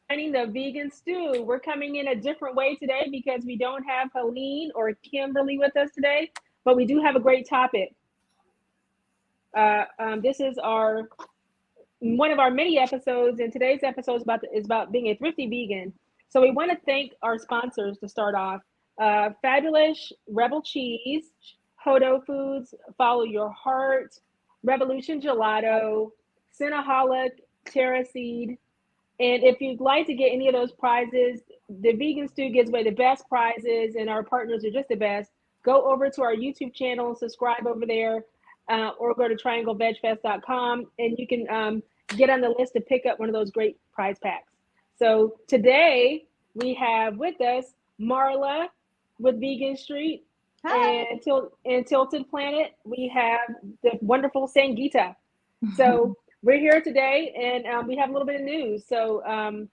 joining the vegan stew. We're coming in a different way today because we don't have Helene or Kimberly with us today, but we do have a great topic. This is our one of our many episodes, and today's episode is about being a thrifty vegan. So we want to thank our sponsors to start off: Fabulous Rebel Cheese, Hodo Foods, Follow Your Heart, Revolution Gelato, Cinnaholic, Terra Seed. And if you'd like to get any of those prizes, the Vegan Stew gives away the best prizes, and our partners are just the best. Go over to our YouTube channel, subscribe over there, or go to trianglevegfest.com, and you can get on the list to pick up one of those great prize packs. So today we have with us Marla with Vegan Street, Hi. and Tilted Planet. We have the wonderful Sangita. So we're here today, and we have a little bit of news. So and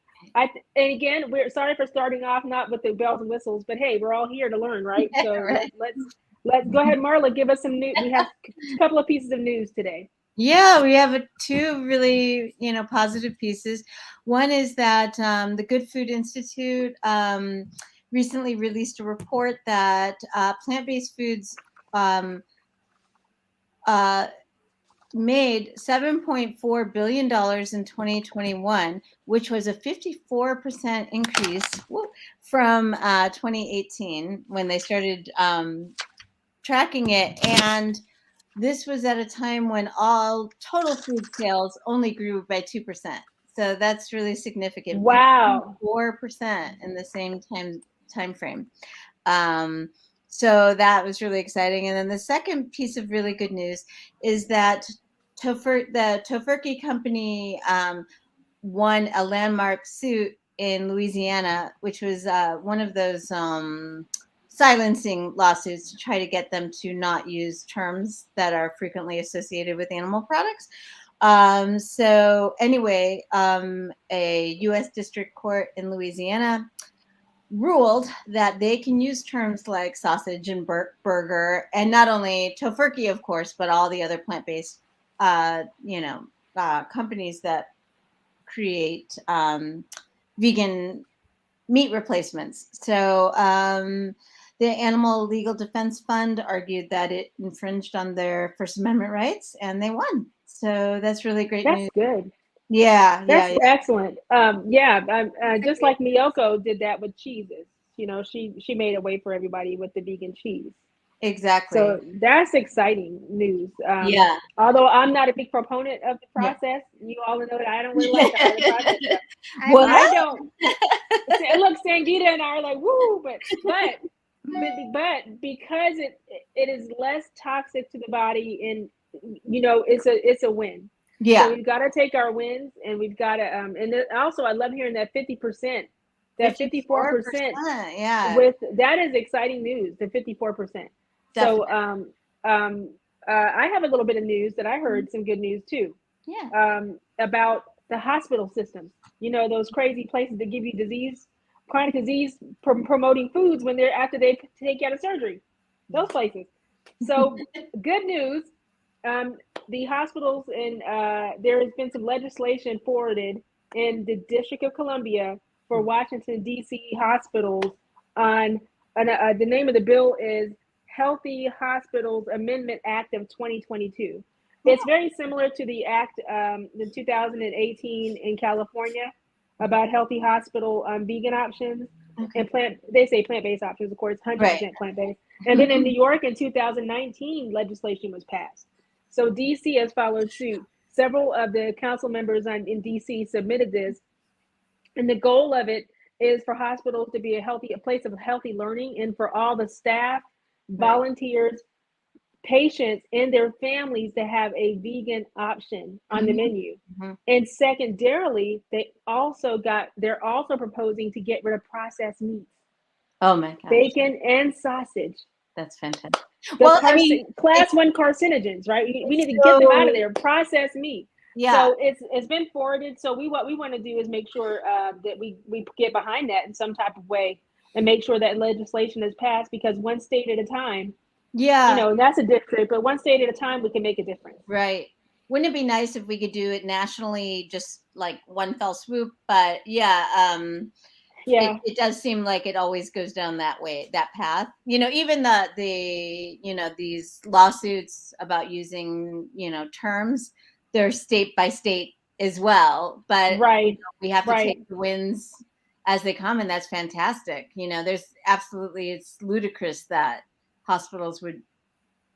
again, we're sorry for starting off not with the bells and whistles, but hey, we're all here to learn, right? Yeah, So right. let's go ahead, Marla. Give us some news. We have a couple of pieces of news today. Yeah, we have two really, positive pieces. One is that the Good Food Institute recently released a report that plant-based foods um, uh, made $7.4 billion in 2021, which was a 54% increase from 2018 when they started tracking it. And this was at a time when all total food sales only grew by 2%. So that's really significant. Wow. 4% in the same time frame. Um, so that was really exciting. And then the second piece of really good news is that the Tofurky company won a landmark suit in Louisiana, which was one of those silencing lawsuits to try to get them to not use terms that are frequently associated with animal products. So anyway, a U.S. District Court in Louisiana ruled that they can use terms like sausage and burger, and not only Tofurky, of course, but all the other plant-based, companies that create vegan meat replacements. So the Animal Legal Defense Fund argued that it infringed on their First Amendment rights, and they won. So that's really great That's news. good. Yeah, yeah, That's yeah. excellent. Yeah, just like Miyoko did that with cheeses. She made a way for everybody with the vegan cheese. Exactly. So that's exciting news. Yeah. Although I'm not a big proponent of the Yeah. process, you all know that I don't really like the highly processed stuff. What? I don't. Look, Sangita and I are like, woo, but because it is less toxic to the body, and it's a win. So Yeah. we've got to take our wins, and we've got to and then also I love hearing that 50%, that 54% 54%. Yeah, with that is exciting news, the 54%. So definitely. I have a little bit of news that I heard, some good news too, Yeah. about the hospital systems. Those crazy places that give you chronic disease, promoting foods when they're after they take you out of surgery. Those places. So good news. Um, the hospitals, and there has been some legislation forwarded in the District of Columbia for Washington D.C. hospitals on the name of the bill is Healthy Hospitals Amendment Act of 2022. It's very similar to the act in 2018 in California about healthy hospital vegan options Okay. and they say plant-based options, of course, Right. 100% plant-based. And then in New York in 2019, legislation was passed. So DC has followed suit. Several of the council members in DC submitted this, and the goal of it is for hospitals to be a place of healthy learning, and for all the staff, Right. volunteers, patients, and their families to have a vegan option on the Mhm. menu. Mhm. And secondarily, they're also proposing to get rid of processed meats, Oh my gosh, bacon and sausage. that's fantastic. The Well, I mean, class one carcinogens, right? We it's need to get them out of so, there. Processed meat. yeah, So it's been forwarded. So what we want to do is make sure that we get behind that in some type of way, and make sure that legislation is passed, because one state at a time, yeah, and that's a district, but one state at a time we can make a difference. right. Wouldn't it be nice if we could do it nationally, just like one fell swoop, but yeah, Yeah. it does seem like it always goes down that way, that path. Even these lawsuits about using, terms, they're state by state as well. But Right. we have to Right. take the wins as they come, and that's fantastic. It's ludicrous that hospitals would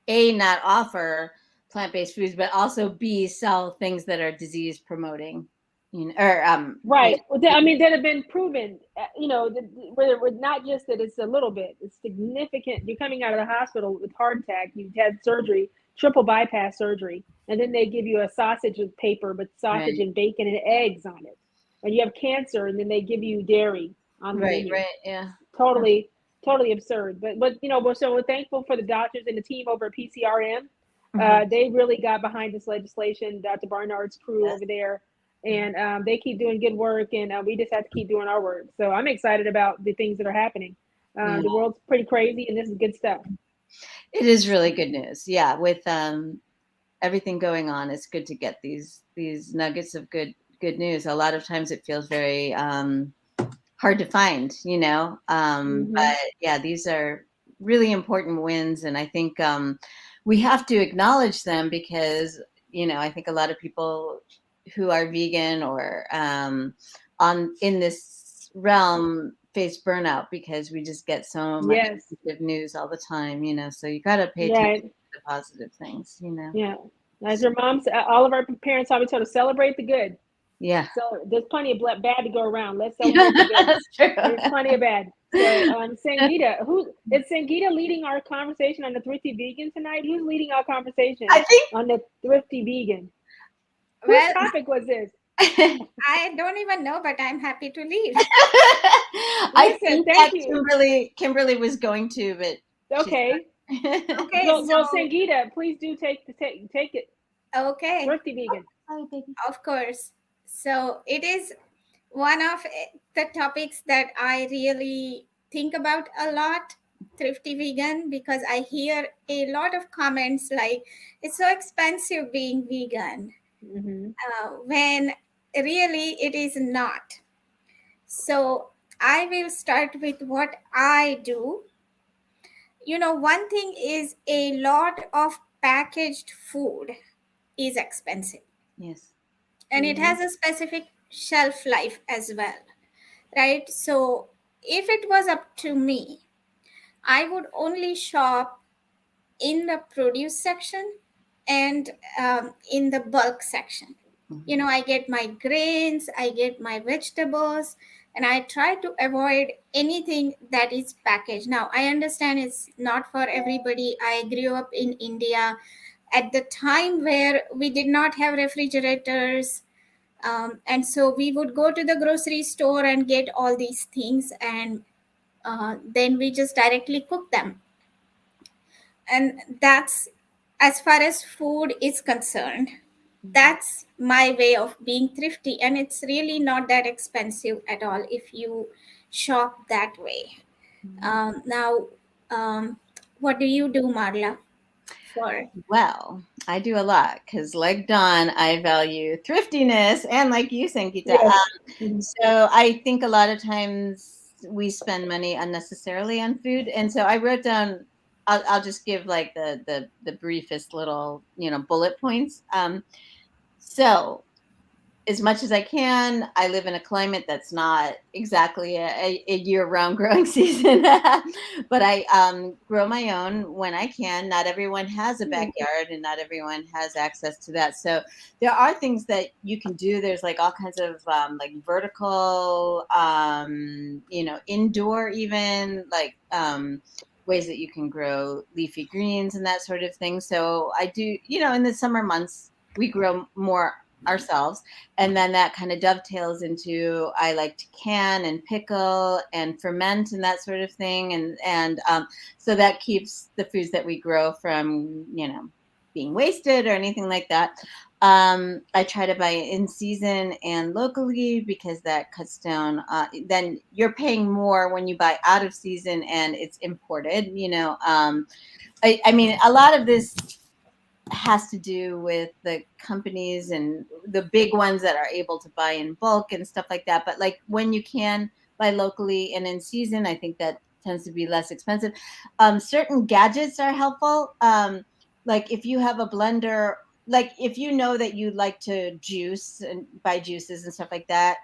not offer plant-based foods, but also B, sell things that are disease promoting, or Right. Well, I mean, that have been proven, where it not just that it's a little bit, it's significant. You're coming out of the hospital with heart attack, you've had surgery, triple bypass surgery, and then they give you a sausage with paper, but sausage right, and bacon and eggs on it. And you have cancer, and then they give you dairy on the menu. right, yeah. Totally, totally absurd. So we're thankful for the doctors and the team over at PCRM. They really got behind this legislation. Dr. Barnard's crew over there, and they keep doing good work. And we just have to keep doing our work. So I'm excited about the things that are happening. Yeah. The world's pretty crazy, and this is good stuff. It is really good news. Yeah, with everything going on, it's good to get these nuggets of good news. A lot of times it feels very hard to find, but yeah, these are really important wins, and I think we have to acknowledge them because I think a lot of people who are vegan or in this realm face burnout because we just get so much Yes. negative news all the time, so you got to pay Yeah. attention to the positive things. Yeah. As your mom said, all of our parents always told us, celebrate the good. Yeah. So there's plenty of bad to go around. Let's celebrate the good. That's true. There's plenty of bad. So, Sangeeta, who is Sangeeta leading our conversation on the Thrifty Vegan tonight? Who's leading our conversation I think on the Thrifty Vegan? Well, Whose topic was this? I don't even know, but I'm happy to leave. I think that thank you. Kimberly was going to, but Okay. Okay, Well, Sangeeta, please do take it. okay, Thrifty Vegan. Oh, baby. of course. So it is one of the topics that I really think about a lot, Thrifty Vegan, because I hear a lot of comments like, it's so expensive being vegan, when really it is not. So I will start with what I do. One thing is, a lot of packaged food is expensive. Yes. And it has a specific shelf life as well, right? So if it was up to me, I would only shop in the produce section and in the bulk section. I get my grains, I get my vegetables, and I try to avoid anything that is packaged. Now, I understand it's not for everybody. I grew up in India at the time where we did not have refrigerators. And so we would go to the grocery store and get all these things, and then we just directly cook them. And that's, as far as food is concerned, that's my way of being thrifty. And it's really not that expensive at all if you shop that way. Now, what do you do, Marla? Well, I do a lot because, like Dawn, I value thriftiness, and like you, Sangeeta. Yes. So I think a lot of times we spend money unnecessarily on food, and so I wrote down. I'll just give like the briefest little bullet points. So as much as I can, I live in a climate that's not exactly a year-round growing season, but I grow my own when I can. Not everyone has a backyard, and not everyone has access to that. So there are things that you can do. There's like all kinds of like vertical, indoor even like ways that you can grow leafy greens and that sort of thing. So I do, in the summer months, we grow more ourselves, and then that kind of dovetails into I like to can and pickle and ferment and that sort of thing, and so that keeps the foods that we grow from being wasted or anything like that. I try to buy in season and locally because that cuts down. Then you're paying more when you buy out of season and it's imported. I mean, a lot of this has to do with the companies and the big ones that are able to buy in bulk and stuff like that. But like when you can buy locally and in season, I think that tends to be less expensive. Certain gadgets are helpful. Like if you have a blender, like if you know that you like to juice and buy juices and stuff like that,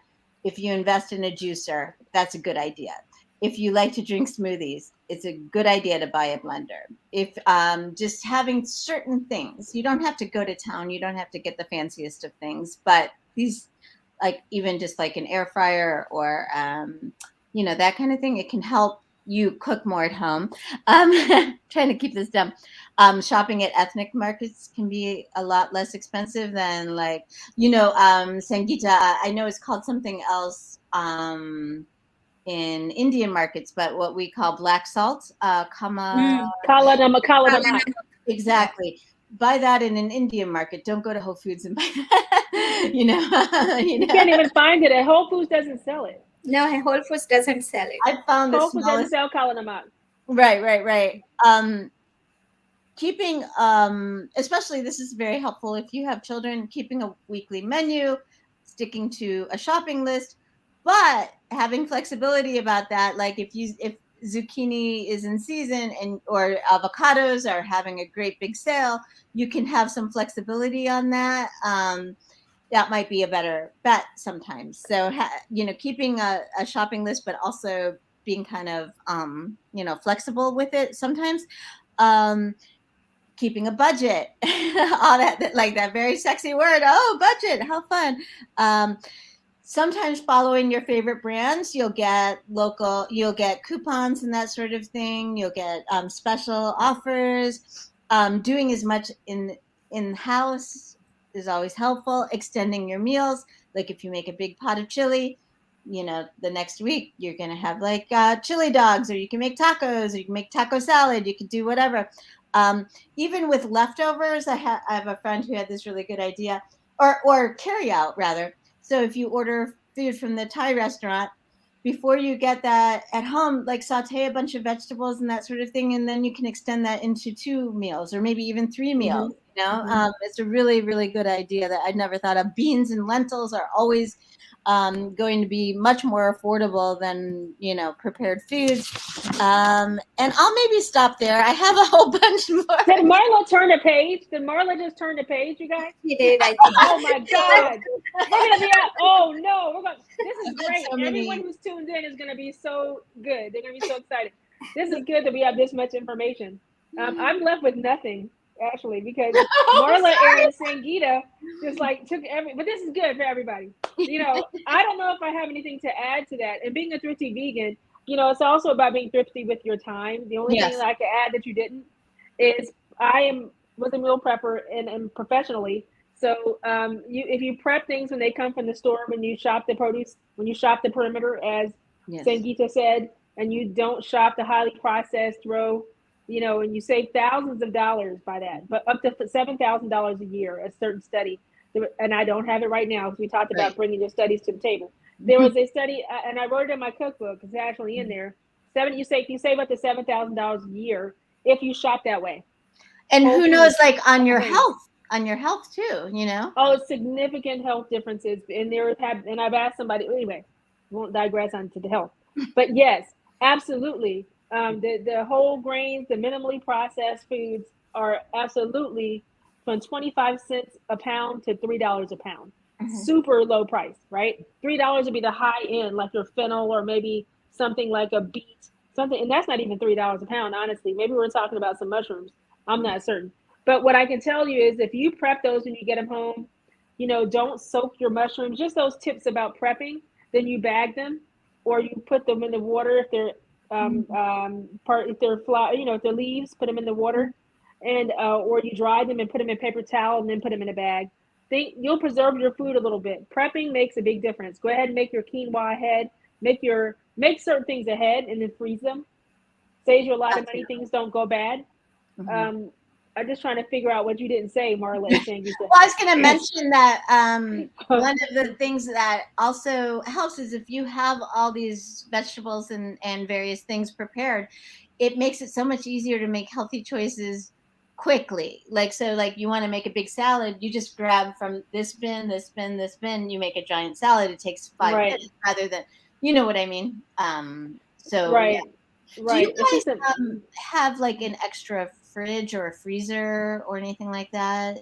if you invest in a juicer, that's a good idea. If you like to drink smoothies, it's a good idea to buy a blender. If just having certain things, you don't have to go to town, you don't have to get the fanciest of things, but these, like even just like an air fryer or that kind of thing, it can help you cook more at home. Trying to keep this down. Shopping at ethnic markets can be a lot less expensive than like, Sangeeta, I know it's called something else in Indian markets, but what we call black salt, Kala namak. exactly. Buy that in an Indian market. Don't go to Whole Foods and buy that. You can't even find it at Whole Foods. Doesn't sell it. No, Whole Foods doesn't sell it. I found the Whole Foods doesn't smallest. sell kala namak. Right. Keeping, especially this is very helpful if you have children, keeping a weekly menu, sticking to a shopping list, but having flexibility about that. Like if zucchini is in season or avocados are having a great big sale, you can have some flexibility on that. That might be a better bet sometimes. So, keeping a shopping list, but also being kind of, flexible with it sometimes. Keeping a budget, all that, like that very sexy word. Oh, budget, how fun. Sometimes following your favorite brands, you'll get coupons and that sort of thing. You'll get special offers. Doing as much in-house is always helpful. Extending your meals, like if you make a big pot of chili, the next week you're going to have like chili dogs, or you can make tacos, or you can make taco salad. You can do whatever. Even with leftovers, I have a friend who had this really good idea, or carry out rather. So if you order food from the Thai restaurant, before you get that at home, like saute a bunch of vegetables and that sort of thing, and then you can extend that into 2 meals or maybe even 3 meals. It's a really, really good idea that I'd never thought of. Beans and lentils are always going to be much more affordable than prepared foods. And I'll maybe stop there. I have a whole bunch more. Did Marla turn a page? Did Marla just turn the page, you guys? He did, I think. Oh my God. We're gonna be out. Oh no, this is great. Everyone who's tuned in is gonna be so good. They're gonna be so excited. This is good that we have this much information. I'm left with nothing actually, because Marla and Sangeeta just like took but this is good for everybody. I don't know if I have anything to add to that. And being a thrifty vegan, it's also about being thrifty with your time. The only thing that I could add that you didn't is was a meal prepper and professionally. So if you prep things when they come from the store, when you shop the produce, when you shop the perimeter, as Sangeeta said, and you don't shop the highly processed row, and you save thousands of dollars by that, but up to $7,000 a year, a certain study, and I don't have it right now because we talked about bringing your studies to the table. There was a study, and I wrote it in my cookbook. It's actually in there. You save up to $7,000 a year if you shop that way. And who knows, like on your health too, Oh, significant health differences. And I've asked somebody, anyway, won't digress onto the health, but yes, absolutely. The whole grains, the minimally processed foods are absolutely from 25 cents a pound to $3 a pound. Super low price, right? $3 would be the high end, like your fennel or maybe something like a beet, and that's not even $3 a pound, honestly. Maybe we're talking about some mushrooms. I'm not certain. But what I can tell you is if you prep those when you get them home, don't soak your mushrooms. Just those tips about prepping. Then you bag them, or you put them in the water if they're if they're leaves, put them in the water, and or you dry them and put them in paper towel and then put them in a bag. You'll preserve your food a little bit. Prepping makes a big difference. Go ahead and make your quinoa ahead. Make certain things ahead and then freeze them. Saves you a lot of money. Things don't go bad. I'm just trying to figure out what you didn't say, Marla. Well, I was going to mention that one of the things that also helps is if you have all these vegetables and various things prepared, it makes it so much easier to make healthy choices quickly. Like, so like you want to make a big salad, you just grab from this bin, this bin, this bin, you make a giant salad. It takes 5 minutes rather than, you know what I mean? So yeah. Do you It's guys just have like an extra fridge or a freezer or anything like that?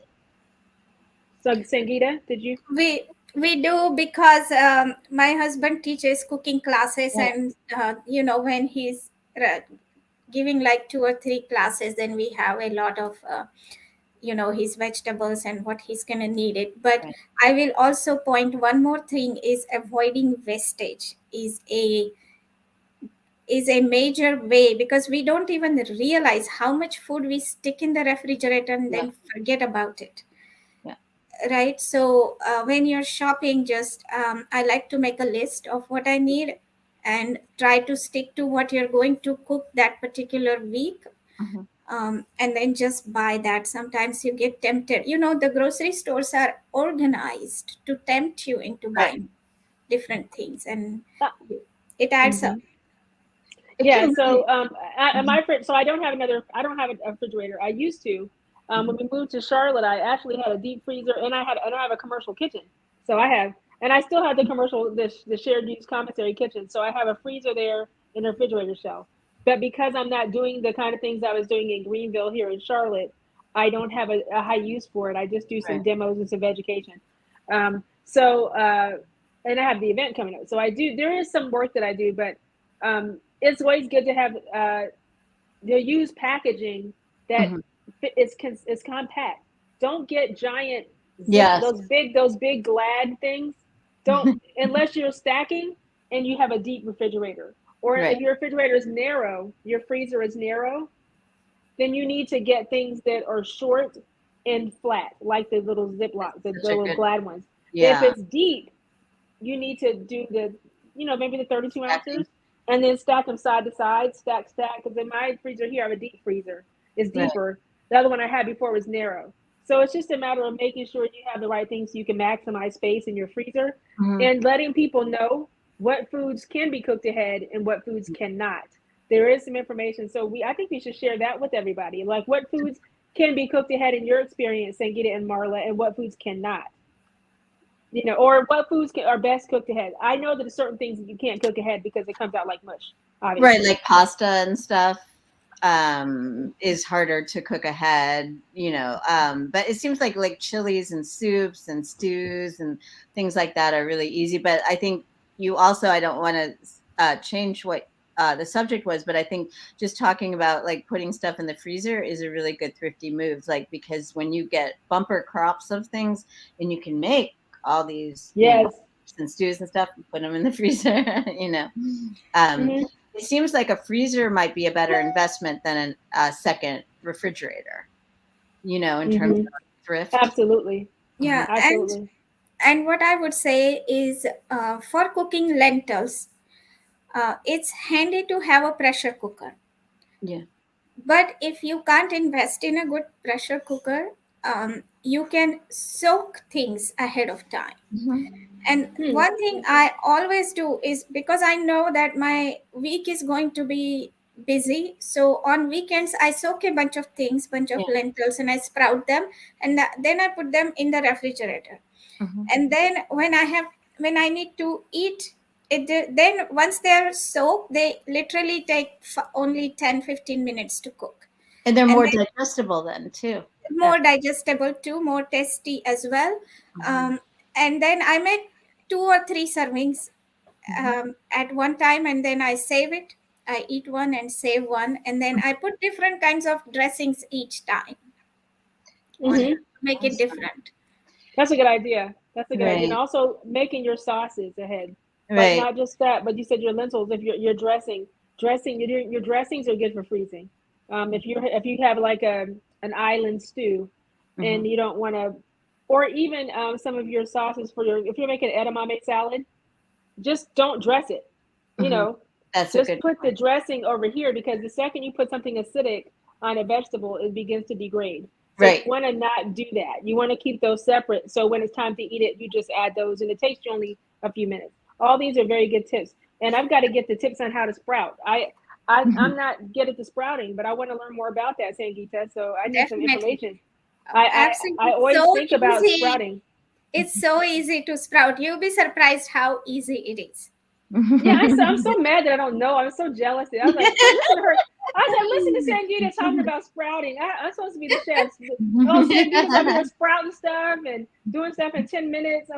so Sangeeta, did you? We do, because my husband teaches cooking classes, Right. and when he's giving like 2 or 3 classes, then we have a lot of his vegetables and what he's gonna need it. But Right. I will also point one more thing: is avoiding wastage is a major way, because we don't even realize how much food we stick in the refrigerator and then forget about it. Yeah. Right. So when you're shopping, just I like to make a list of what I need and try to stick to what you're going to cook that particular week. Mhm. And then just buy that. Sometimes you get tempted. The grocery stores are organized to tempt you into buying different things, and it adds up. It Yeah. can So really, my fridge. So I don't have I don't have a refrigerator. I used to. When we moved to Charlotte, I actually had a deep freezer, and I have a commercial kitchen. So I have, and I still have the commercial, the shared use commissary kitchen. So I have a freezer there and a refrigerator shelf. But because I'm not doing the kind of things I was doing in Greenville here in Charlotte, I don't have a high use for it. I just do some right. demos and some education. And I have the event coming up. So I do. There is some work that I do, but it's always good to have they'll use packaging that Mhm. is compact. Don't get giant Yes. those big Glad things. Don't, unless you're stacking and you have a deep refrigerator, or Right. if your refrigerator is narrow, your freezer is narrow, then you need to get things that are short and flat, like the little Ziploc, the Such a little good, Glad ones. If yeah. it's deep, you need to do maybe the 32 ounces, and then stack them side to side, stack. Because in my freezer here, I have a deep freezer. It's Right. deeper. The other one I had before was narrow. So it's just a matter of making sure you have the right things so you can maximize space in your freezer, and letting people know what foods can be cooked ahead and what foods cannot. There is some information. So I think we should share that with everybody. Like, what foods can be cooked ahead in your experience, Sangeeta and Marla, and what foods cannot. Or what foods are best cooked ahead. I know that there's certain things that you can't cook ahead because it comes out like mush, obviously. Right, like pasta and stuff is harder to cook ahead, but it seems like chilies and soups and stews and things like that are really easy. But I think you also, I don't want to change what the subject was, but I think just talking about like putting stuff in the freezer is a really good thrifty move, like, because when you get bumper crops of things and you can make all these and stews and stuff, put them in the freezer. It seems like a freezer might be a better investment than a second refrigerator, in terms of thrift. Absolutely. Yeah. Absolutely. And what I would say is, for cooking lentils, it's handy to have a pressure cooker. Yeah. But if you can't invest in a good pressure cooker, you can soak things ahead of time. And one thing I always do is, because I know that my week is going to be busy, so on weekends I soak a bunch of lentils, and I sprout them, and then I put them in the refrigerator. And then when I need to eat it, then once they're soaked, they literally take only 10-15 minutes to cook. And they're more digestible then too. More digestible too, more tasty as well. And then I make 2 or 3 servings at one time, and then I save it. I eat one and save one, and then I put different kinds of dressings each time to make it different. That's a good idea. That's a good idea. Right. And also making your sauces ahead. Right. Like, not just that, but you said your lentils. If your dressings are good for freezing. If you have like an island stew, and you don't want to, or even some of your sauces if you're making edamame salad, just don't dress it. That's just put the dressing over here, because the second you put something acidic on a vegetable, it begins to degrade. So you want to not do that. You want to keep those separate. So when it's time to eat it, you just add those, and it takes you only a few minutes. All these are very good tips. And I've got to get the tips on how to sprout. I'm not good at the sprouting, but I want to learn more about that, Sangeeta. So I need some Definitely. information. I Absolutely. always So think about easy. sprouting. It's so easy to sprout. You'll be surprised how easy it is. Yeah, I'm so mad that I don't know. I'm so jealous. I was like, listen to her. I said, listen to Sangeeta talking about sprouting. I'm supposed to be the chef. Oh, Sangeeta's over here sprouting stuff and doing stuff in 10 minutes.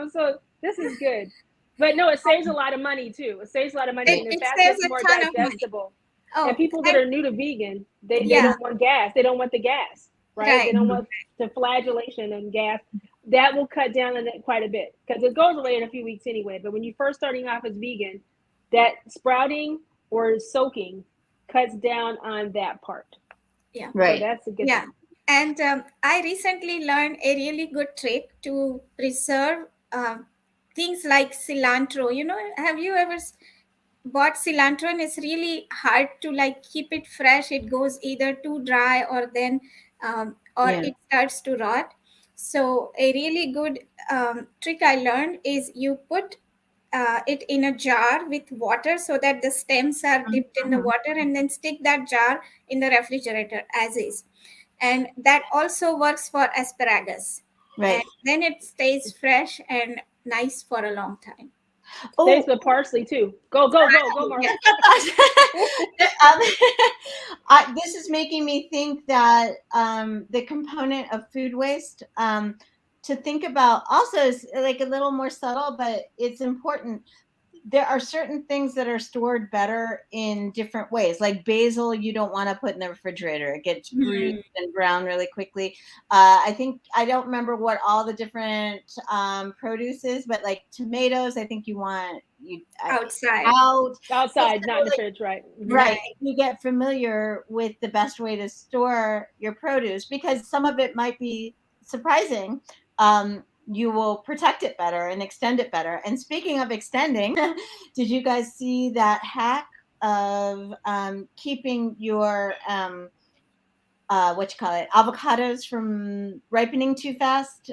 This is good. But no, it saves a lot of money too. It saves a lot of money, and the It fact saves it's a more ton of money. digestible. Oh, And people that are new to vegan, they Yeah. don't want gas. They don't want the gas, right? Right. They don't want the flagellation and gas. That will cut down on it quite a bit because it goes away in a few weeks anyway. But when you're first starting off as vegan, that sprouting or soaking cuts down on that part. Yeah. Right. So that's a good Yeah. thing. And I recently learned a really good trick to preserve things like cilantro. You know, have you ever bought cilantro? And it's really hard to like keep it fresh. It goes either too dry or then it starts to rot. So a really good trick I learned is you put it in a jar with water so that the stems are dipped in the water, and then stick that jar in the refrigerator as is. And that also works for asparagus. Right. And then it stays fresh and nice for a long time. Stays with parsley too. Go, Mark. This is making me think that the component of food waste to think about also is like a little more subtle, but it's important. There are certain things that are stored better in different ways. Like basil, you don't want to put in the refrigerator. It gets bruised and brown really quickly. I don't remember what all the different produce is, but like tomatoes, I think you want outside, not in the fridge, right? Right. You get familiar with the best way to store your produce because some of it might be surprising. You will protect it better and extend it better. And speaking of extending, did you guys see that hack of keeping your avocados from ripening too fast?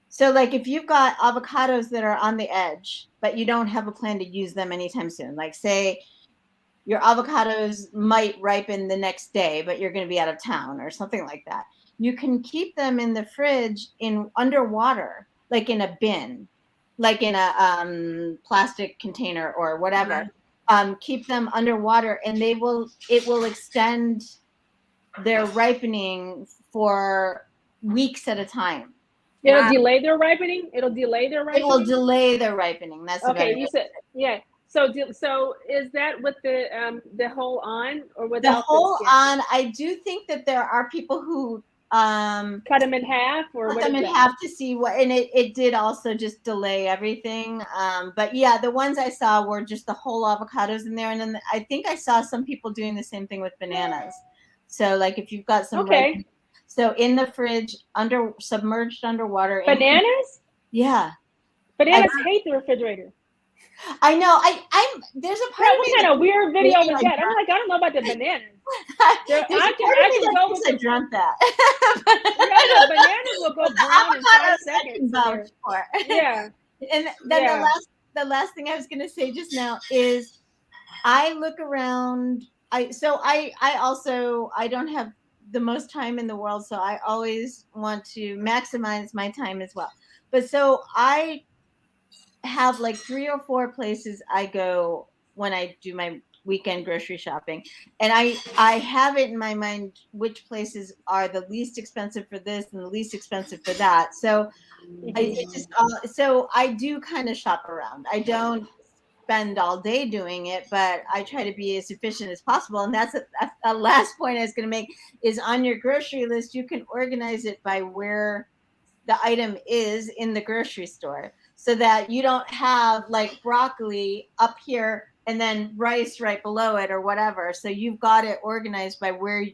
So like if you've got avocados that are on the edge, but you don't have a plan to use them anytime soon, like say your avocados might ripen the next day, but you're going to be out of town or something like that. You can keep them in the fridge underwater, like in a bin, like in a plastic container or whatever. Keep them underwater, and it will extend their ripening for weeks at a time. It'll delay their ripening. It will delay their ripening. That's okay. You said So is that with the whole on or without the whole on? I do think that there are people who cut them in half or cut them in half to see what, and it did also just delay everything. But yeah, the ones I saw were just the whole avocados in there, and then I think I saw some people doing the same thing with bananas. So like if you've got some so in the fridge submerged underwater. Bananas? Bananas hate the refrigerator. I know. There's a part of me. What kind of weird video was that? I'm like, I don't know about the bananas. I dreamt that. Bananas will go brown in 5 seconds. Yeah. And then the last thing I was going to say just now is I look around. I don't have the most time in the world, so I always want to maximize my time as well. But so I have like 3 or 4 places I go when I do my weekend grocery shopping, and I have it in my mind which places are the least expensive for this and the least expensive for that. So I do kind of shop around. I don't spend all day doing it, but I try to be as efficient as possible. And that's a last point I was going to make is on your grocery list, you can organize it by where the item is in the grocery store so that you don't have like broccoli up here and then rice right below it or whatever. So you've got it organized by where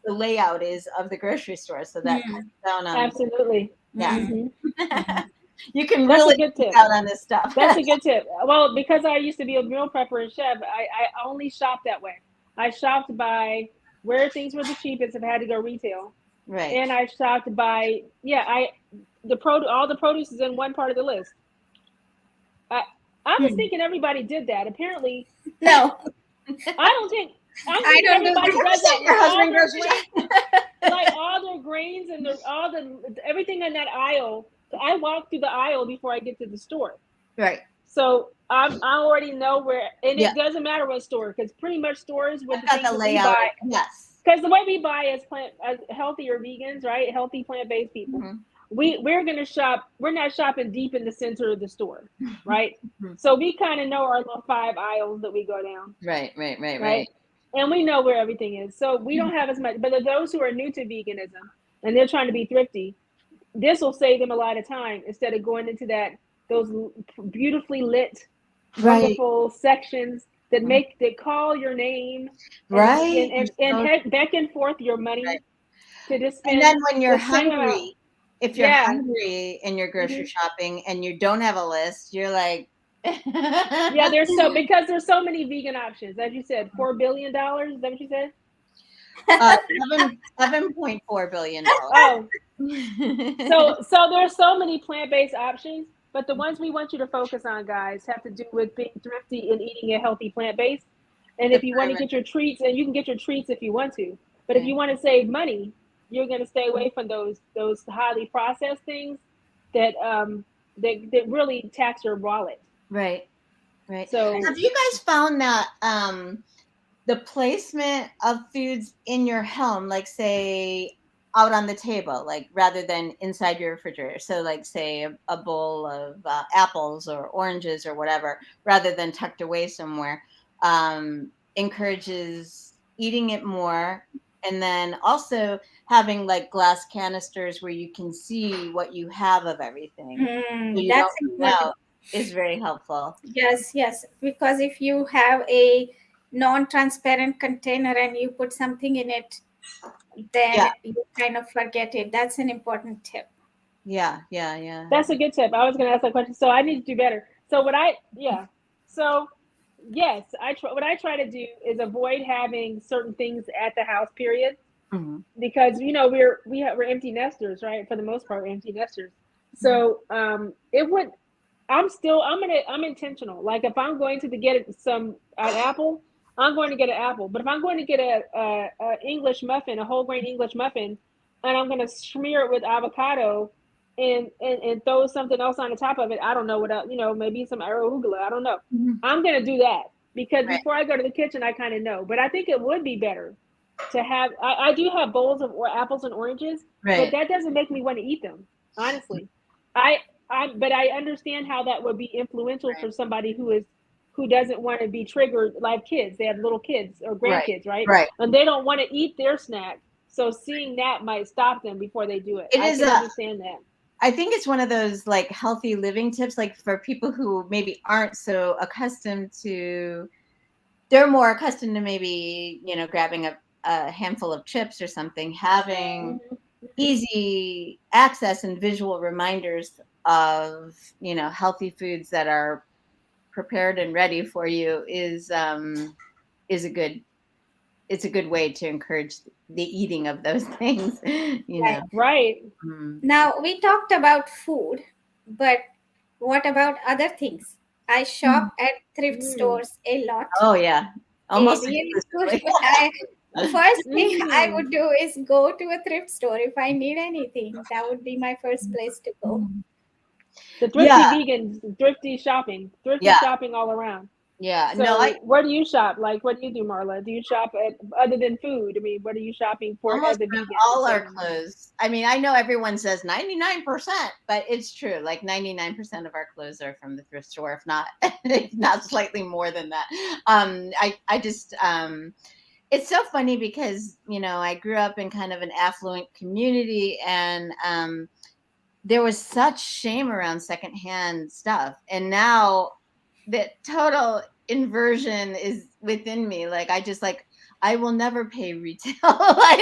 the layout is of the grocery store. So that cuts down on absolutely. Yeah. Mm-hmm. You can really get out on this stuff. That's a good tip. Well, because I used to be a meal prepper and chef, I only shopped that way. I shopped by where things were the cheapest if I had to go retail. Right. And I shopped by all the produce is in one part of the list. I was thinking everybody did that. Apparently, no. I don't think I I think don't do everybody that. does that Your with all husband their grocery grains, shop. like all their grains and all the everything in that aisle. I walk through the aisle before I get to the store. Right. So I already know where, and Yeah. it doesn't matter what store, because pretty much stores with the I've got things the that we layout. buy, Yes. because the way we buy as healthier vegans, right? Healthy plant-based people, Mhm. we're gonna shop. We're not shopping deep in the center of the store, right? Mhm. So we kind of know our little 5 aisles that we go down, Right. right? And we know where everything is. So we don't have as much. But those who are new to veganism and they're trying to be thrifty, this will save them a lot of time instead of going into those beautifully lit, Right. wonderful sections that call your name and Right. You're so head back and forth your right. money to just And spend then when you're the same amount. hungry, if you're Yeah. hungry and you're grocery Hmm. shopping and you don't have a list, you're like, Yeah, because there's so many vegan options. As you said, $4 billion. Is that what you said? 7.4 billion dollars. Oh, so there's so many plant-based options, but the ones we want you to focus on, guys, have to do with being thrifty and eating a healthy plant-based. And The if you want to pyramid. get your treats, and you can get your treats if you want to, but if Right. you want to save money, you're going to stay away from those highly processed things that really tax your wallet. Right. Right. So Have you guys found that the placement of foods in your home, like say out on the table, like rather than inside your refrigerator, so like say a bowl of apples or oranges or whatever, rather than tucked away somewhere, encourages eating it more, and then also having like glass canisters where you can see what you have of everything, so you That's don't run important. out, is very helpful. Yes. Because if you have a non-transparent container and you put something in it, then Yeah. you kind of forget it. That's an important tip. Yeah. that's a good tip. I was going to ask that question. So I need to do better. So yeah. So yes, what I try to do is avoid having certain things at the house. Period. Mhm. Because we're empty nesters, right? For the most part, we're empty nesters. Mhm. So it would. I'm intentional. Like if I'm going to get an apple, I'm going to get an apple. But if I'm going to get a English muffin, a whole grain English muffin, and I'm going to smear it with avocado and throw something else on the top of it, I don't know what else, maybe some arugula. I don't know. Mhm. I'm going to do that because Right, before I go to the kitchen, I kind of know. But I think it would be better to have. I do have bowls of apples and oranges, but right, that doesn't make me want to eat them. Honestly, I but I understand how that would be influential right, for somebody who doesn't want to be triggered, like kids. They have little kids or right, grandkids, right? right. And they don't want to eat their snack. So seeing that might stop them before they do it. It I is can a, understand that. I think it's one of those like healthy living tips, like for people who maybe aren't so accustomed to, they're more accustomed to maybe, grabbing a handful of chips or something, having Mhm. easy access and visual reminders of, healthy foods that are prepared and ready for you is a good, it's a good way to encourage the eating of those things, Right. Right. Mm. Now, we talked about food, but what about other things? I shop at thrift Mm. stores a lot. Oh yeah, A almost really good. exclusively. First thing I Mm. would do is go to a thrift store. If I need anything, that would be my first place to go. The Yeah, thrifty vegans, thrifty yeah, shopping all around. yeah. No, I So, where do you shop? Like, what do you do, Marla? Do you shop at other than food? I mean, what are you shopping for almost as a have vegan? all our So, clothes. I mean, I know everyone says 99%, but it's true. Like 99% of our clothes are from the thrift store, if not, if not slightly more than that. I just, it's so funny because, I grew up in kind of an affluent community, and there was such shame around secondhand stuff. And now the total inversion is within me. Like, I will never pay retail. Like,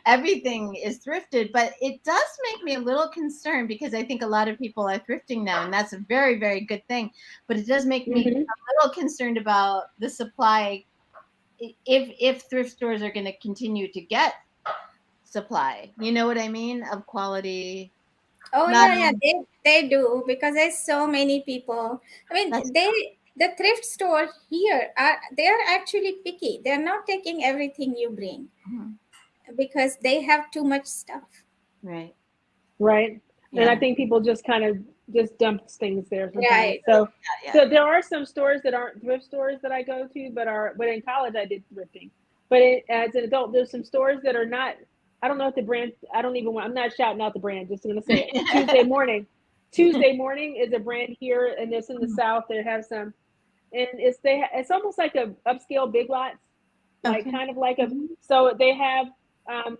everything is thrifted, but it does make me a little concerned because I think a lot of people are thrifting now, and that's a very, very good thing. But it does make me mhm. a little concerned about the supply, if thrift stores are going to continue to get supply. You know what I mean? Of quality. Oh Not yeah, they do because there's so many people. I that's mean, the thrift store here they are actually picky. They're not taking everything you bring because they have too much stuff. Right. Right. And Yeah. I think people just kind of just dump things there sometimes. Right. So Yeah. so there are some stores that aren't thrift stores that I go to, but in college I did thrifting. But as an adult, there's some stores that are not. I don't know if the brand. I don't even want. I'm not shouting out the brand. Just gonna say it. Tuesday morning. Tuesday morning is a brand here, and it's in the South. They have some, and it's almost like a upscale Big Lots, like Okay. kind of like a. So they have, um,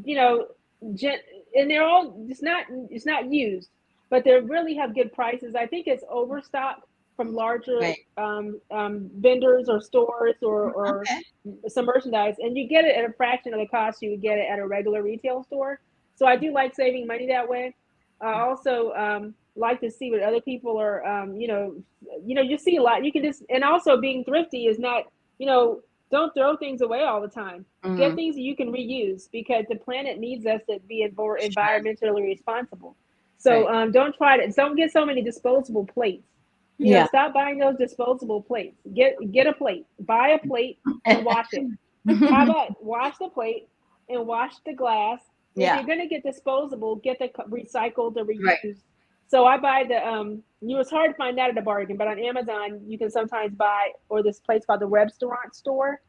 you know, and they're all it's not used, but they really have good prices. I think it's overstock from larger Right. vendors or stores or Okay. some merchandise, and you get it at a fraction of the cost you would get it at a regular retail store. So I do like saving money that way. I also like to see what other people are, you see a lot. You can just, and also being thrifty is not, don't throw things away all the time. Get things that you can reuse because the planet needs us to be more environmentally responsible. So don't get so many disposable plates. Stop buying those disposable plates. Get a plate. Buy a plate and wash it. How about wash the plate and wash the glass? If you're gonna get disposable, get the recycled or reused. Right. So I buy the it's hard to find that at a bargain, but on Amazon you can sometimes buy, or this place called the Restaurant Store.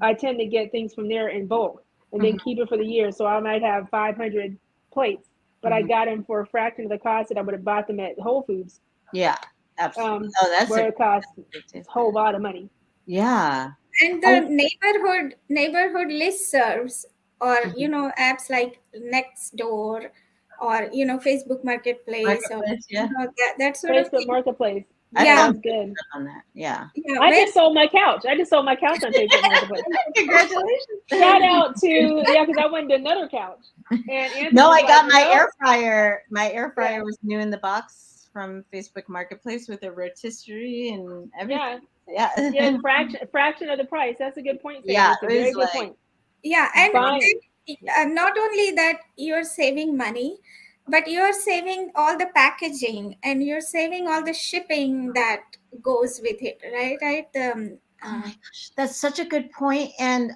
I tend to get things from there in bulk and then keep it for the year. So I might have 500 plates, but I got them for a fraction of the cost that I would have bought them at Whole Foods. Yeah, absolutely. Where it costs a whole lot of money. Yeah. And the neighborhood listservs, or apps like Nextdoor, or Facebook Marketplace, or that sort of Facebook thing. Marketplace. Yeah, that's good. On that, yeah. I just sold my couch. I just sold my couch on Facebook Marketplace. Congratulations! Shout out to because I went to another couch. And no, I got like, my air fryer. My air fryer was new in the box from Facebook Marketplace with a rotisserie and everything. Yeah. Fraction of the price. That's a good point. Sam. Yeah, it's a very good point. Yeah, and not only that, you're saving money, but you're saving all the packaging and you're saving all the shipping that goes with it, right? Oh my gosh, that's such a good point. And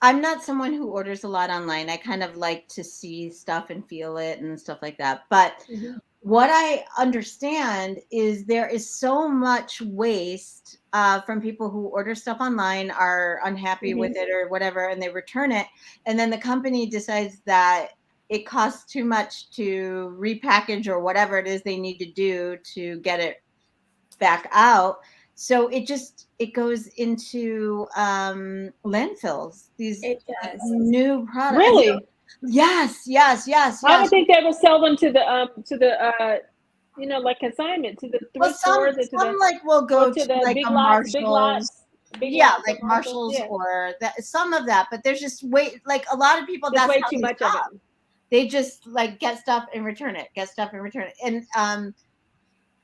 I'm not someone who orders a lot online. I kind of like to see stuff and feel it and stuff like that. But what I understand is there is so much waste from people who order stuff online, are unhappy with it or whatever, and they return it. And then the company decides that it costs too much to repackage or whatever it is they need to do to get it back out. So it goes into landfills, these new products. Really? Yes. I would think they would sell them to the like consignment to the thrift stores, will go to the like big a lots, Marshalls. Like Marshalls or some of that, but there's just like a lot of people. That's way too much of it. They just like get stuff and return it, and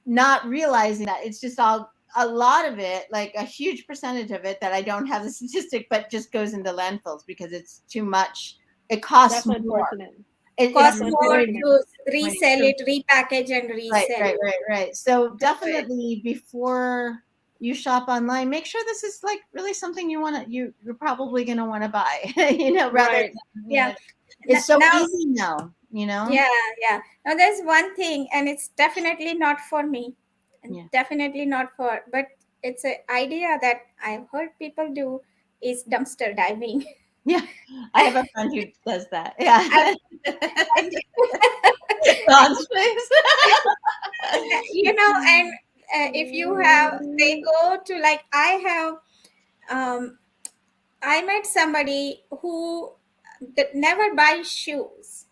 not realizing that it's just a lot of it, like a huge percentage of it that I don't have the statistic, but just goes into landfills because it's too much. It costs more. Unfortunate. It costs more to resell it, repackage, and resell. Right. So definitely before you shop online, make sure this is like really something you're probably going to want to buy. Rather than, it's so easy now. Yeah. Now there's one thing, and it's definitely not for me, definitely not for, but it's an idea that I've heard people do, is dumpster diving. Yeah, I have a friend who does that. Yeah. And if you have, they go to, like, I met somebody who never buys shoes.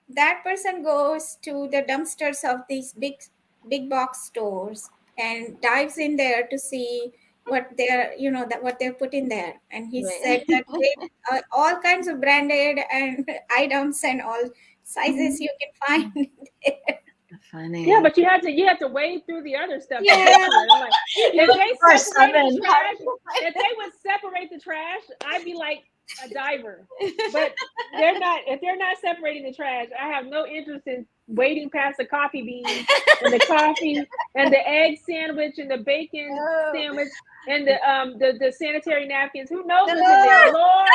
That person goes to the dumpsters of these big box stores and dives in there to see what what they're put in there. And he said that all kinds of branded and items and all sizes you can find there. Funny. Yeah, but you have to wade through the other stuff. Yeah. Like, if they would separate the trash, I'd be like a diver. But they're not. If they're not separating the trash, I have no interest in waiting past the coffee beans and the coffee and the egg sandwich and the bacon sandwich and the sanitary napkins. Who knows what's in there? Lord,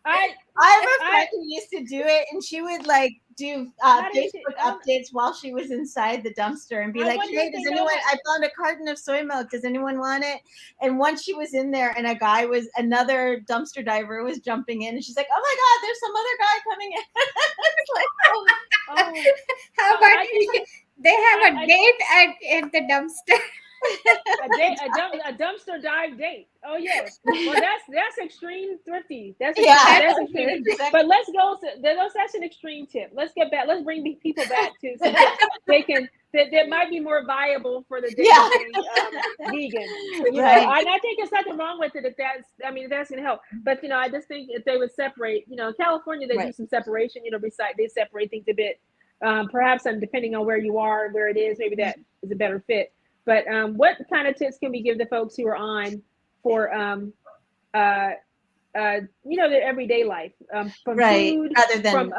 I have a friend who used to do it, and she would like do Facebook updates while she was inside the dumpster and be like, "Hey, does anyone? I found a carton of soy milk. Does anyone want it?" And once she was in there, and another dumpster diver was jumping in, and she's like, "Oh my God, there's some other guy coming in." It's like, how about they have a date at the dumpster? a dumpster dive date. Oh yes. Well, that's extreme thrifty. That's extreme. But let's go. That's an extreme tip. Let's get back. Let's bring people back to so they can. That might be more viable for the day vegan. You know, I think there's nothing wrong with it if that's going to help. But I just think if they would separate. In California they do some separation. They separate things a bit. Perhaps depending on where you are, where it is, maybe that is a better fit. But what kind of tips can we give the folks who are on for their everyday life, from food, rather than from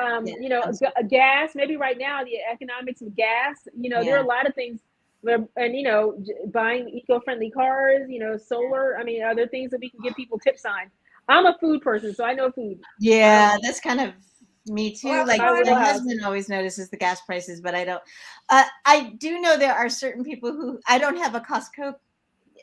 gas? Maybe right now the economics of gas. There are a lot of things, and buying eco-friendly cars. Solar. Are there things that we can give people tips on? I'm a food person, so I know food. Yeah, that's kind of me too. Like my husband always notices the gas prices, but I don't. I do know there are certain people who I don't have a Costco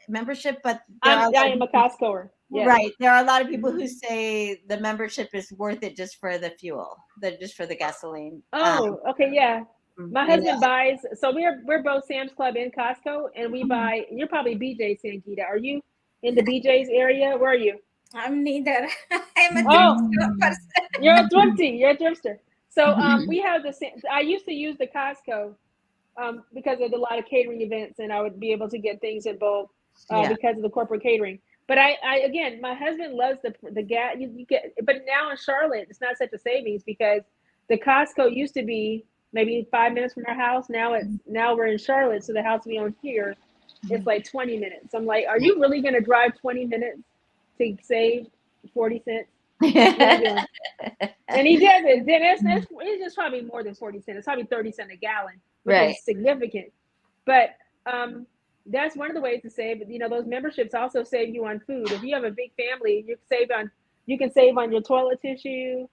membership, but I am a Costcoer. Yes. Right. There are a lot of people who say the membership is worth it just for the fuel, just for the gasoline. Oh, okay, yeah. My husband buys. So we're both Sam's Club and Costco, and we buy. You're probably BJ, Sangeeta. Are you in the BJ's area? Where are you? I'm neither. I'm a thrift person. You're a thrifty. You're a thrifter. So we have the same. I used to use the Costco because of a lot of catering events, and I would be able to get things in bulk because of the corporate catering. But I again, my husband loves the gas. You get, but now in Charlotte, it's not such a savings because the Costco used to be maybe 5 minutes from our house. Now we're in Charlotte, so the house we own here, it's like 20 minutes. I'm like, are you really going to drive 20 minutes to save 40 cents? And he does it. Then it's just probably more than 40 cents. It's probably 30 cents a gallon, which is significant. But that's one of the ways to save. Those memberships also save you on food. If you have a big family, you can save on your toilet tissue.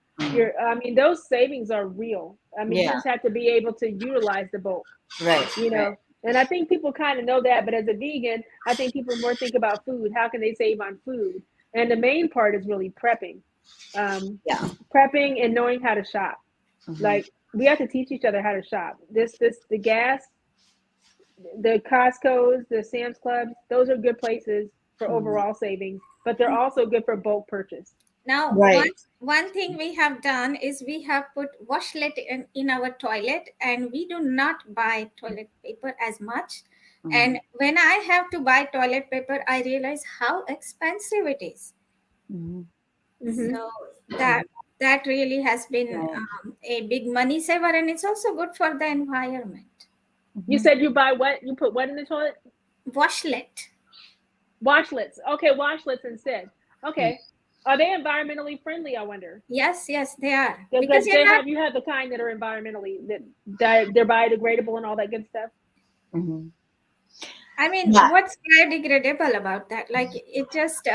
Those savings are real. You just have to be able to utilize the bulk. Right. And I think people kind of know that, but as a vegan, I think people more think about food. How can they save on food? And the main part is really prepping. Prepping and knowing how to shop. Like we have to teach each other how to shop. The gas, the Costco's, the Sam's Clubs, those are good places for overall savings, but they're also good for bulk purchase. Now, one thing we have done is we have put washlet in our toilet, and we do not buy toilet paper as much. And when I have to buy toilet paper, I realize how expensive it is. So that really has been a big money saver, and it's also good for the environment. You said you buy what? You put what in the toilet? Washlets. Okay, washlets instead. Okay. Are they environmentally friendly, I wonder? Yes, they are. Because you have the kind that are environmentally, that they're biodegradable and all that good stuff. What's biodegradable about that? Like it just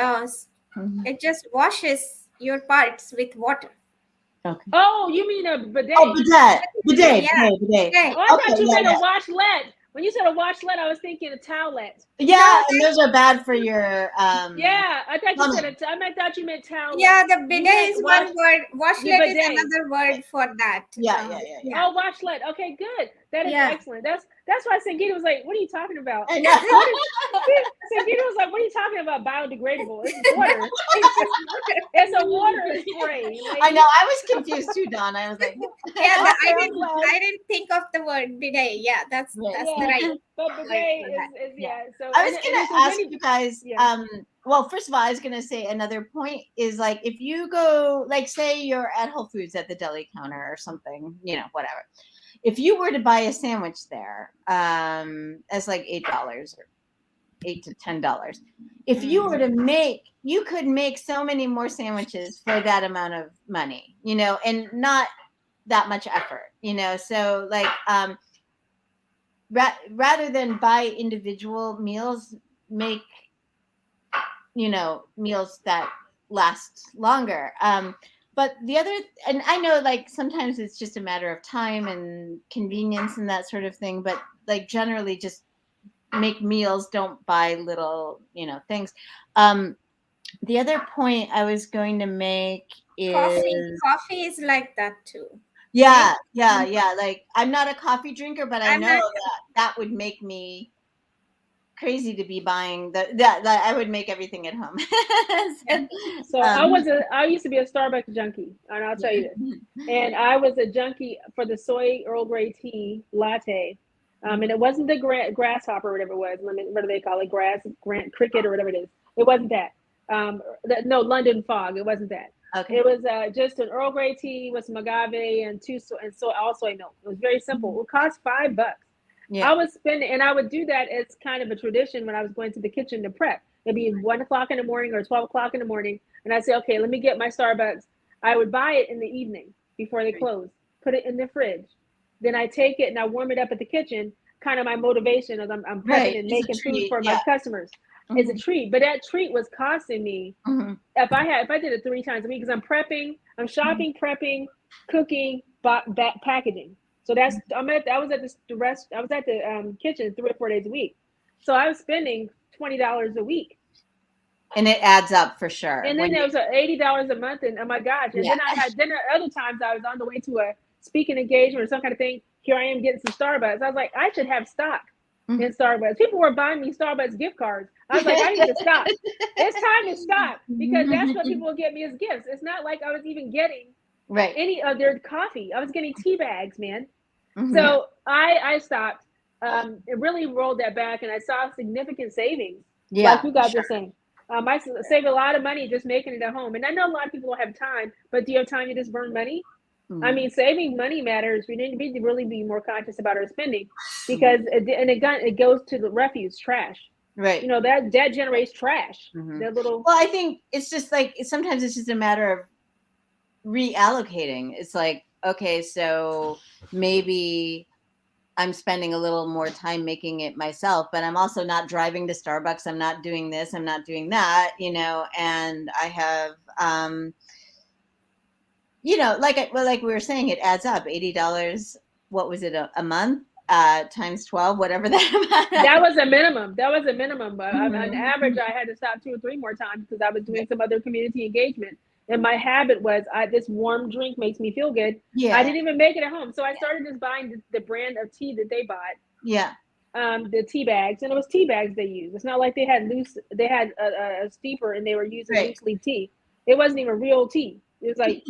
washes your parts with water. Okay. Oh, you mean a bidet? Oh, bidet. Oh, I thought you meant a washlet. When you said a washlet, I was thinking a towelette. Yeah, and those are bad for your I thought you meant towelette. Yeah, the bidet is one word. Washlet is another word for that. Yeah. Oh, washlet. Okay, good. That is excellent. That's why Sangeeta was like, "What are you talking about?" I know. Sangeeta was like, "What are you talking about? Biodegradable? It's water. It's a water spray." I know. I was confused too, Dawn. I was like, I didn't think of the word bidet. Yeah, that's right. But bidet is So I was gonna ask you guys. Well, first of all, I was gonna say another point is like if you go, like, say you're at Whole Foods at the deli counter or something, whatever. If you were to buy a sandwich there, as like $8 or $8 to $10, if you were to you could make so many more sandwiches for that amount of money, and not that much effort, so like rather than buy individual meals, make meals that last longer. But the other, and I know like sometimes it's just a matter of time and convenience and that sort of thing, but like generally just make meals, don't buy little things. The other point I was going to make is Coffee is like that too. yeah. Like I'm not a coffee drinker, but I I'm know not- that would make me crazy to be buying that I would make everything at home. So I used to be a Starbucks junkie, and I'll tell you this. And I was a junkie for the soy Earl Grey tea latte. And it wasn't the grasshopper or whatever it was. What do they call it? Cricket or whatever it is. It wasn't that. No, London Fog. It wasn't that. Okay. It was just an Earl Grey tea with some agave and all soy milk. It was very simple. It cost $5. Yeah. I was spending, and I would do that as kind of a tradition when I was going to the kitchen to prep. It'd be 1 o'clock in the morning or 12 o'clock in the morning. And I'd say, okay, let me get my Starbucks. I would buy it in the evening before they close, put it in the fridge. Then I take it and I warm it up at the kitchen. Kind of my motivation as I'm prepping and making food for my customers. It's a treat, but that treat was costing me. If I did it 3 times a week, because I'm prepping, I'm shopping, prepping, cooking, packaging. So I was at the kitchen 3 or 4 days a week. So I was spending $20 a week. And it adds up for sure. And then there was $80 a month, and oh my gosh! And then I had dinner. Other times I was on the way to a speaking engagement or some kind of thing. Here I am getting some Starbucks. I was like, I should have stock in Starbucks. People were buying me Starbucks gift cards. I was like, I need to stop. It's time to stop, because that's what people will get me as gifts. It's not like I was even getting any of their coffee. I was getting tea bags, man. So I stopped. It really rolled that back, and I saw significant savings. Like you guys were saying. I saved a lot of money just making it at home. And I know a lot of people don't have time, but do you have time to just burn money? I mean, saving money matters. We need to really be more conscious about our spending, because it goes to the refuse, trash. Right. That generates trash. That little. Well, I think it's just like sometimes it's just a matter of reallocating. It's like, okay, so maybe I'm spending a little more time making it myself, but I'm also not driving to Starbucks. I'm not doing this. I'm not doing that, and I have, like we were saying, it adds up. $80. What was it? A month times 12, whatever that. That was a minimum. But on average, I had to stop 2 or 3 more times because I was doing some other community engagement. And my habit was, this warm drink makes me feel good. Yeah. I didn't even make it at home. So I started just buying the brand of tea that they bought. Yeah. The tea bags. And it was tea bags they used. It's not like they had a steeper and they were using loose leaf tea. It wasn't even real tea. It was like,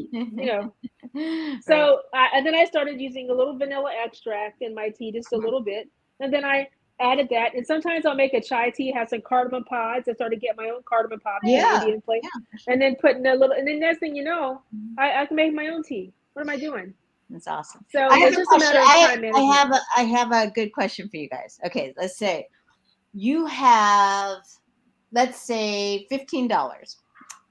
So, and then I started using a little vanilla extract in my tea, just a little bit. And then I added that, and sometimes I'll make a chai tea, have some cardamom pods. I started to get my own cardamom pods in the Indian place, and then putting a little, and then next thing you know, I can make my own tea. What am I doing? That's awesome. So it's just a matter of time management. I have a good question for you guys. Okay, let's say you have, let's say $15,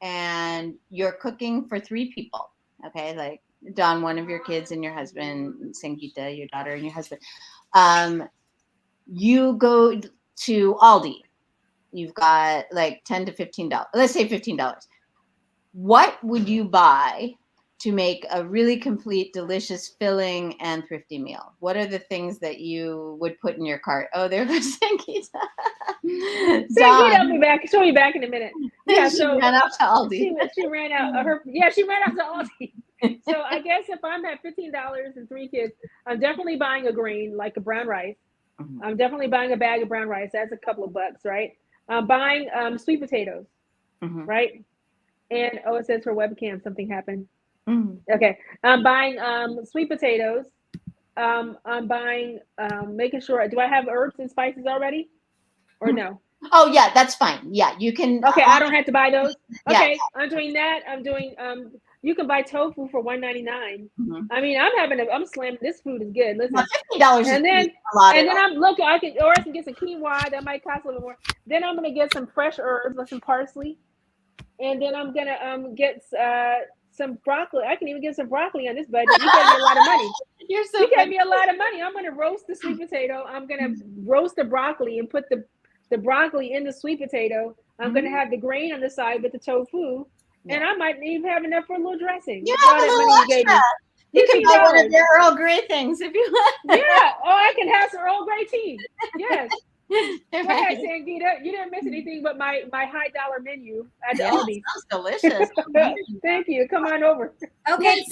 and you're cooking for 3 people. Okay, like Don, one of your kids, and your husband, Sangeeta, your daughter, and your husband. You go to Aldi. You've got like $10 to $15. Let's say $15. What would you buy to make a really complete, delicious, filling, and thrifty meal? What are the things that you would put in your cart? Oh, there goes Sangeeta. Sangeeta will be back. She'll be back in a minute. Yeah, she ran out to Aldi. She ran out. She ran out to Aldi. So I guess if I'm at $15 and 3 kids, I'm definitely buying a grain like a brown rice. I'm definitely buying a bag of brown rice. That's a couple of bucks, right? I'm buying sweet potatoes, right? And it says for webcam something happened. Okay, I'm buying sweet potatoes. I'm buying making sure. Do I have herbs and spices already, or no? Oh yeah, that's fine. Yeah, you can. Okay, I don't have to buy those. Okay, I'm doing that. I'm doing you can buy tofu for $1.99. I mean, I'm slamming. This food is good. Listen, $50 and then a lot. And then I'm looking. I can get some quinoa. That might cost a little more. Then I'm gonna get some fresh herbs, like some parsley, and then I'm gonna get some broccoli. I can even get some broccoli on this budget. You gave me a lot of money. You're so You gave funny. me a lot of money. I'm gonna roast the sweet potato. I'm gonna roast the broccoli and put the broccoli in the sweet potato. I'm gonna have the grain on the side with the tofu, and I might even have enough for a little dressing. You with have all a that little money you gave me. extra. You can buy one of $15. their Earl Grey things if you want. Yeah. Oh, I can have some Earl Grey tea. Yes. Go Right. ahead, Sangeeta. You didn't miss anything but my high dollar menu at the Yeah, Aldi. sounds delicious. Thank you. Come on over. Okay,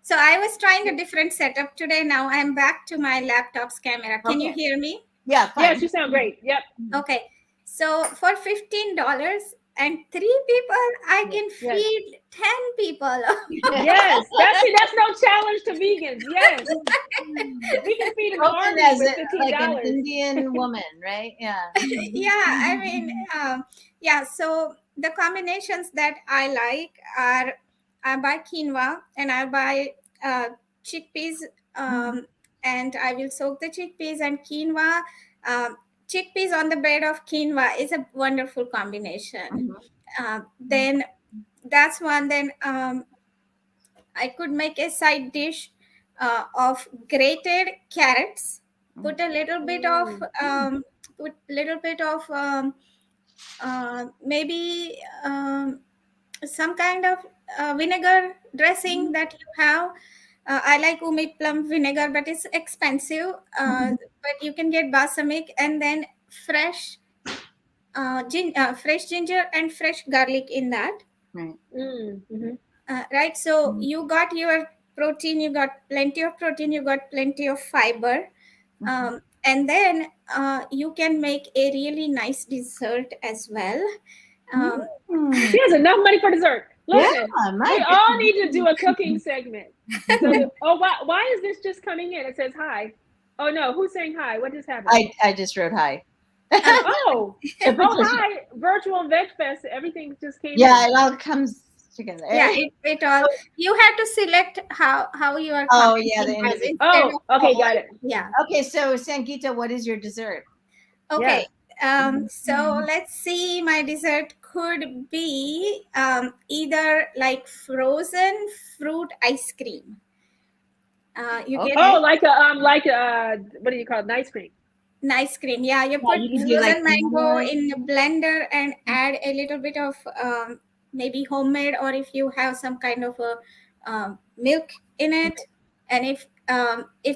so I was trying a different setup today. Now I'm back to my laptop's camera. Can you hear me? Yeah, fine. Yes, you sound great. Yep. Okay, so for $15 and 3 people, I can feed 10 people. Yes, that's no challenge to vegans. Yes, we can feed an army as with like an $15. Indian woman, right? Yeah. Yeah, I mean, yeah. So the combinations that I like are I buy quinoa and I buy chickpeas, and I will soak the chickpeas and quinoa. Chickpeas on the bed of quinoa is a wonderful combination. Then that's one. Then I could make a side dish of grated carrots. Put a little bit of maybe some kind of vinegar dressing that you have. I like umi plum vinegar, but it's expensive. But you can get balsamic and then fresh fresh ginger and fresh garlic in that. Right. Right. So you got your protein, you got plenty of protein, you got plenty of fiber. And then you can make a really nice dessert as well. She has enough money for dessert. Listen, Yeah, we all need to do a cooking segment. So, why is this just coming in? It says hi. Oh no, who's saying hi? What just happened? I just wrote hi. Oh, hi, virtual veg fest. Everything just came in. Yeah, it all comes together. Yeah, it all. You have to select how you are. Oh, yeah, the individual. Oh, okay, got it. Yeah. Okay, so Sangeeta, what is your dessert? Okay. So let's see. My dessert could be either like frozen fruit ice cream. You get like a what do you call it? Ice cream. Nice cream. Yeah, you put you can frozen do like mango in a blender and add a little bit of maybe homemade, or if you have some kind of a milk in it. And if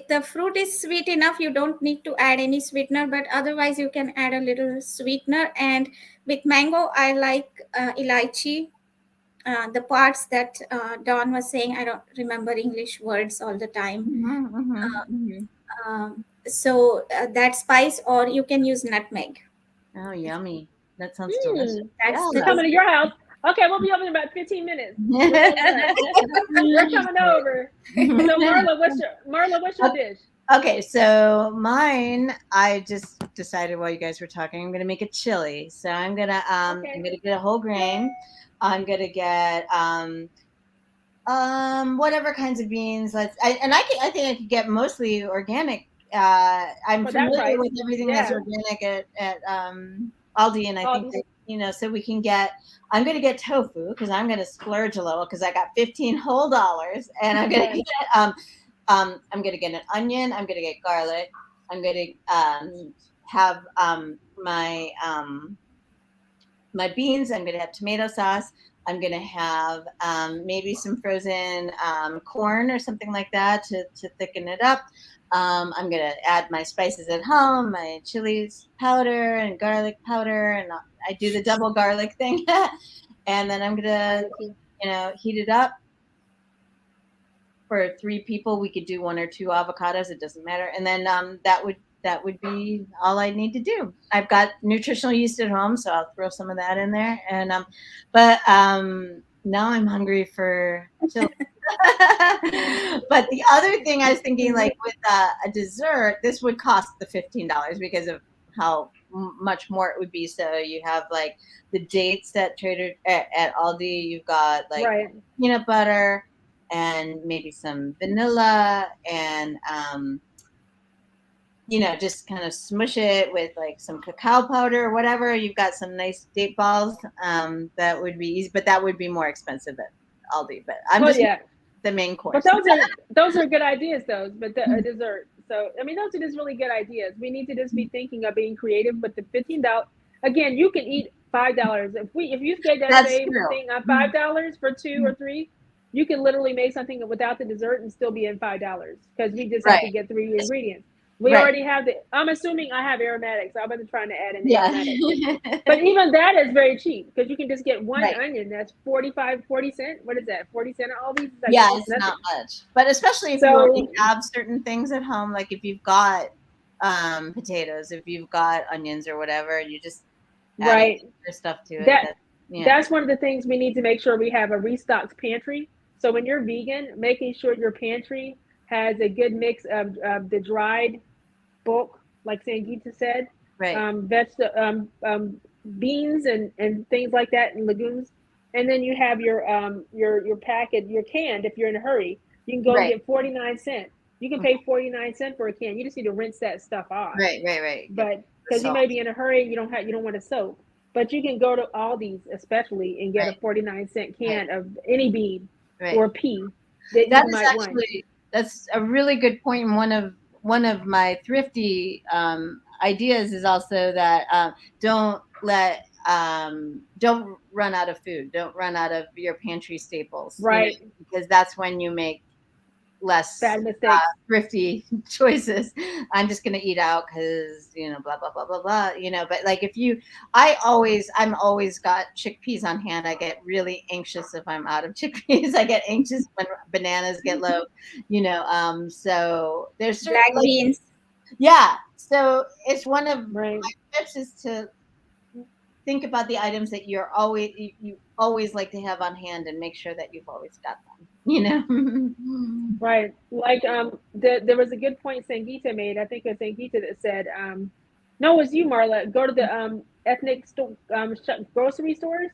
the fruit is sweet enough, you don't need to add any sweetener, but otherwise you can add a little sweetener. And with mango, I like elaichi. The parts that Dawn was saying, I don't remember English words all the time. So that spice, or you can use nutmeg. Oh, yummy. That sounds delicious. We're coming to your house. Okay, we'll be over in about 15 minutes. We're coming over. So Marla, what's your dish? Okay, so mine, I just decided while you guys were talking, I'm gonna make a chili. So I'm gonna get a whole grain. I'm gonna get whatever kinds of beans. I think I could get mostly organic. I'm familiar with everything that's organic at Aldi, and I think that, so we can get. I'm gonna get tofu because I'm gonna splurge a little because I got $15 whole, and I'm gonna get I'm gonna get an onion. I'm gonna get garlic. I'm gonna have my beans. I'm gonna have tomato sauce. I'm gonna have maybe some frozen corn or something like that to thicken it up. I'm gonna add my spices at home, my chilies powder and garlic powder, and I do the double garlic thing. And then I'm gonna, heat it up. For 3 people, we could do 1 or 2 avocados. It doesn't matter. And then that would be all I need to do. I've got nutritional yeast at home, so I'll throw some of that in there. And but now I'm hungry for chili. But the other thing I was thinking, like with a dessert, this would cost the $15 because of how much more it would be. So you have like the dates at Aldi. You've got like peanut butter and maybe some vanilla and just kind of smush it with like some cacao powder or whatever. You've got some nice date balls. That would be easy, but that would be more expensive at Aldi, but I'm Well, just yeah. the main But course. those are good ideas, though. But the dessert. So I mean, those are just really good ideas. We need to just be thinking of being creative. But the $15, again, you can eat $5. If you get that That's same true. thing on $5 for 2 or 3, you can literally make something without the dessert and still be in $5 because we just have to Right. get 3 ingredients. We Right. already have the. I'm assuming I have aromatics. I wasn't trying to add in the Yeah. aromatics. But even that is very cheap because you can just get one Right. onion. That's 40 cents. What is that? 40 cents all these? Like Yeah, almost it's nothing. not much. But especially if you So already have certain things at home, like if you've got potatoes, if you've got onions or whatever, and you just adding right, extra stuff to it. that Yeah. that's one of the things we need to make sure we have a restocked pantry. So when you're vegan, making sure your pantry has a good mix of the dried bulk, like Sangeeta said, Right. beans and things like that, and legumes. And then you have your packet, your canned. If you're in a hurry, you can go Right. get 49 cents. You can pay 49 cents for a can. You just need to rinse that stuff off. Right. But because you may be in a hurry, you don't want to soak. But you can go to Aldi's especially and get a 49-cent can of any bean or pea that you might want. That's a really good point. And one of my thrifty ideas is also that don't run out of food. Don't run out of your pantry staples. Right. Because that's when you make less bad mistakes. Thrifty choices. I'm just going to eat out because, blah, blah, blah, blah, blah, but like I'm always got chickpeas on hand. I get really anxious if I'm out of chickpeas. I get anxious when bananas get low, so there's certain Black beans. Yeah. So it's one of right. my tips is to think about the items that you always like to have on hand and make sure that you've always got them. Right. Like there was a good point Sangeeta made. I think it was Sangeeta that said, no, it was you, Marla. Go to the ethnic grocery stores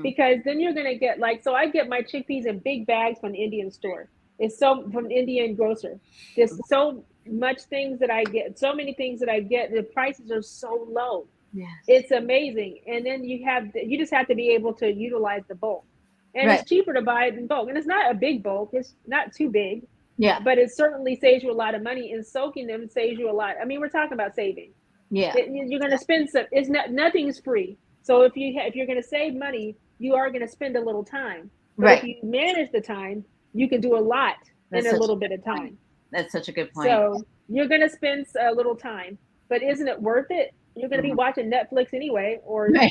because then you're gonna get so I get my chickpeas in big bags from the Indian store. It's so from Indian grocer. There's so much things that I get, so many things that I get. The prices are so low. Yes. It's amazing. And then you just have to be able to utilize the bulk. And it's cheaper to buy it in bulk. And it's not a big bulk. It's not too big. Yeah. But it certainly saves you a lot of money. And soaking them saves you a lot. I mean, we're talking about saving. Yeah. You're going to spend some. Nothing's free. So if you're going to save money, you are going to spend a little time. But if you manage the time, you can do a lot in a little bit of time. That's such a good point. So you're going to spend a little time. But isn't it worth it? You're going to be watching Netflix anyway, or doing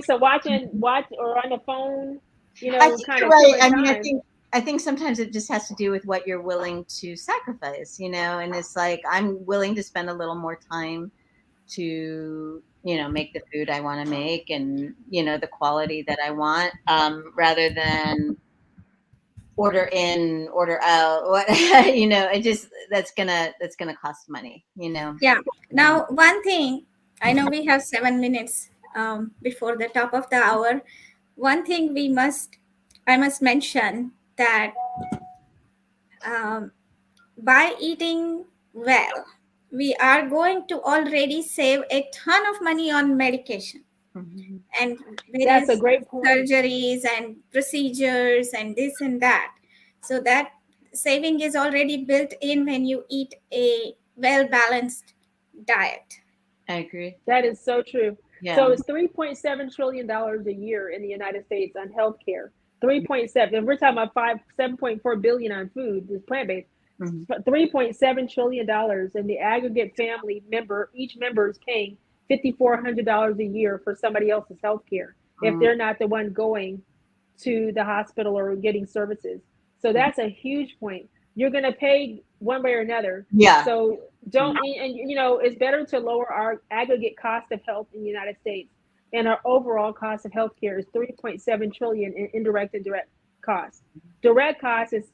some watch or on the phone, kind of right. I mean, time. I think sometimes it just has to do with what you're willing to sacrifice, and it's like I'm willing to spend a little more time to make the food I want to make and the quality that I want, rather than order in, order out. What it just that's gonna cost money. Yeah. Now, one thing, I know we have 7 minutes before the top of the hour. One thing I must mention that by eating well, we are going to already save a ton of money on medication. And that's a great point. Surgeries and procedures and this and that. So that saving is already built in when you eat a well-balanced diet. I agree. That is so true. Yeah. So it's $3.7 trillion a year in the United States on healthcare. 3.7. And we're talking about 7.4 billion on food, is plant-based. $3.7 trillion, and the aggregate family member, each member is paying $5,400 a year for somebody else's health care if they're not the one going to the hospital or getting services. So that's a huge point. You're going to pay one way or another. Yeah. So don't, and it's better to lower our aggregate cost of health in the United States. And our overall cost of healthcare is 3.7 trillion in indirect and direct costs. Direct cost is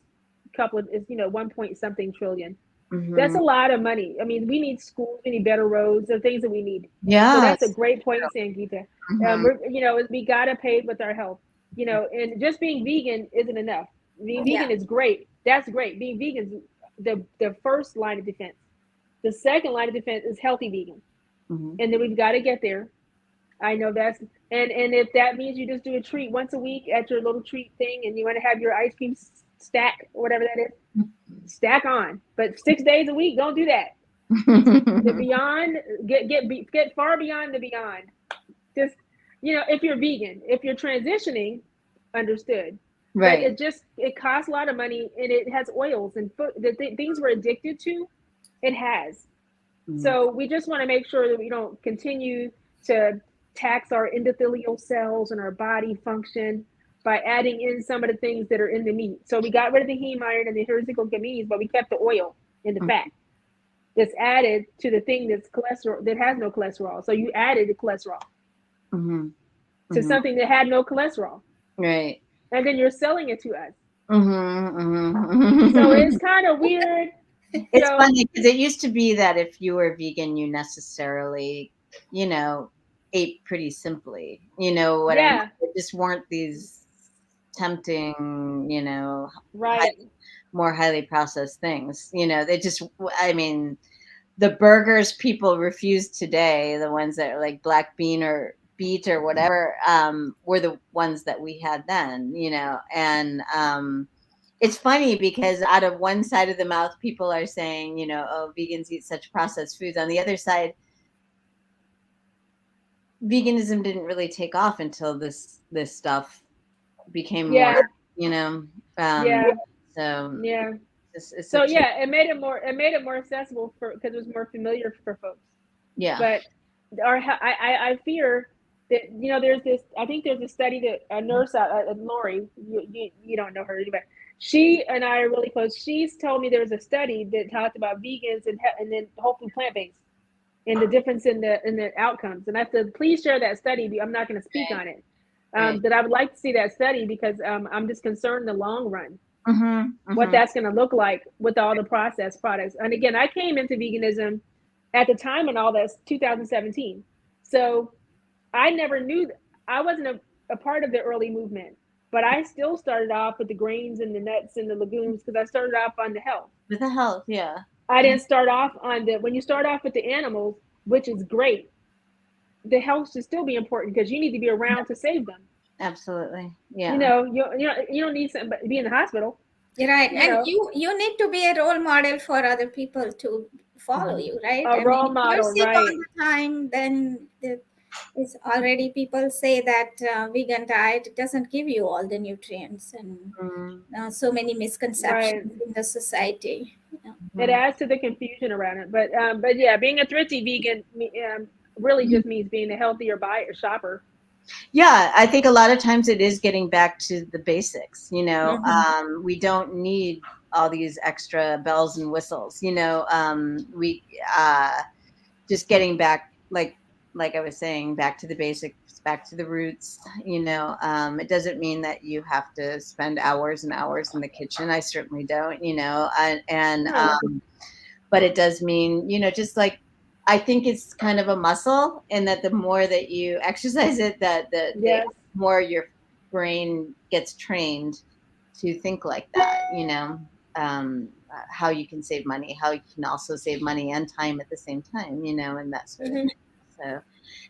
1 point something trillion. That's a lot of money. I mean, we need schools, we need better roads, the things that we need. Yeah. So that's a great point, Sangeeta. We got to pay with our health, and just being vegan isn't enough. Being vegan is great. That's great. Being vegan is the first line of defense. The second line of defense is healthy vegan. And then we've got to get there. I know that's and if that means you just do a treat once a week at your little treat thing, and you want to have your ice cream stack or whatever that is, stack on. But 6 days a week, don't do that. The beyond, get far beyond the beyond. Just, if you're vegan, if you're transitioning, understood. Right. But it costs a lot of money, and it has oils and food, things we're addicted to. It has. So we just want to make sure that we don't continue to tax our endothelial cells and our body function by adding in some of the things that are in the meat. So we got rid of the heme iron and the heuristical gametes, but we kept the oil and the fat that's added to the thing that's cholesterol, that has no cholesterol. So you added the cholesterol to something that had no cholesterol. Right. And then you're selling it to us. So it's kind of weird. It's funny because it used to be that if you were vegan, you necessarily, ate pretty simply. I mean? There just weren't these tempting, right, more highly processed things. They just, I mean, the burgers people refuse today, the ones that are like black bean or beet or whatever, were the ones that we had then, and it's funny because out of one side of the mouth, people are saying, oh, vegans eat such processed foods. On the other side, veganism didn't really take off until this stuff became more, So it made it more accessible because it was more familiar for folks. Yeah. But I fear that I think there's a study that a nurse Lori, you don't know her, but she and I are really close. She's told me there was a study that talked about vegans and then hopefully plant-based and the difference in the outcomes. And I said, please share that study. I'm not going to speak on it. That I would like to see that study because I'm just concerned in the long run what that's going to look like with all the processed products. And again, I came into veganism at the time and all this 2017. So I never knew, I wasn't a part of the early movement, but I still started off with the grains and the nuts and the legumes because I started off on the health. With the health, yeah. I didn't start off on when you start off with the animals, which is great, the health should still be important because you need to be around to save them. Absolutely. Yeah. You don't need somebody to be in the hospital. You're right. You need to be a role model for other people to follow you, right? A role model, if you're sick all the time, then it's already people say that vegan diet doesn't give you all the nutrients and so many misconceptions in the society. It adds to the confusion around it. But yeah, being a thrifty vegan really just means being a healthier shopper. Yeah, I think a lot of times it is getting back to the basics. We don't need all these extra bells and whistles. We just getting back, like I was saying, back to the basics, back to the roots. It doesn't mean that you have to spend hours and hours in the kitchen. I certainly don't. But it does mean, just like, I think it's kind of a muscle, and that the more that you exercise it, the more your brain gets trained to think like that, how you can save money, how you can also save money and time at the same time, and that sort of thing. So,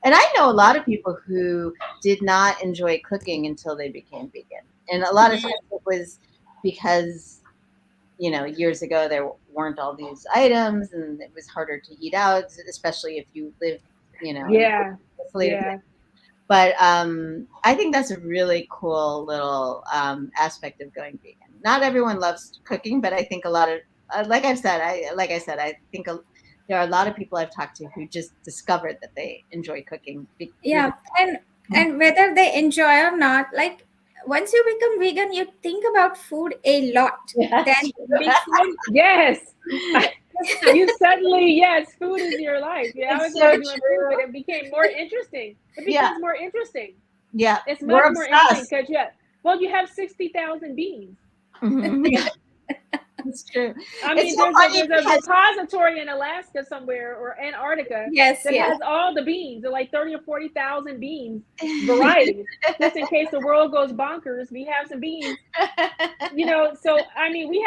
and I know a lot of people who did not enjoy cooking until they became vegan. And a lot of times it was because, years ago there weren't all these items and it was harder to eat out, especially if you live, But I think that's a really cool little aspect of going vegan. Not everyone loves cooking, but I think a lot of, like I said, I think there are a lot of people I've talked to who just discovered that they enjoy cooking. Yeah, and whether they enjoy or not, like once you become vegan, you think about food a lot. Yes. Yes. You suddenly, food is your life. Yeah, I was doing food, but it became more interesting. It becomes more interesting. Yeah, it's much more interesting because you have 60,000 beans. That's true. I mean, there's a repository in Alaska somewhere or Antarctica that has all the beans. They're like 30 or 40,000 beans varieties. Just in case the world goes bonkers, we have some beans. So I mean, we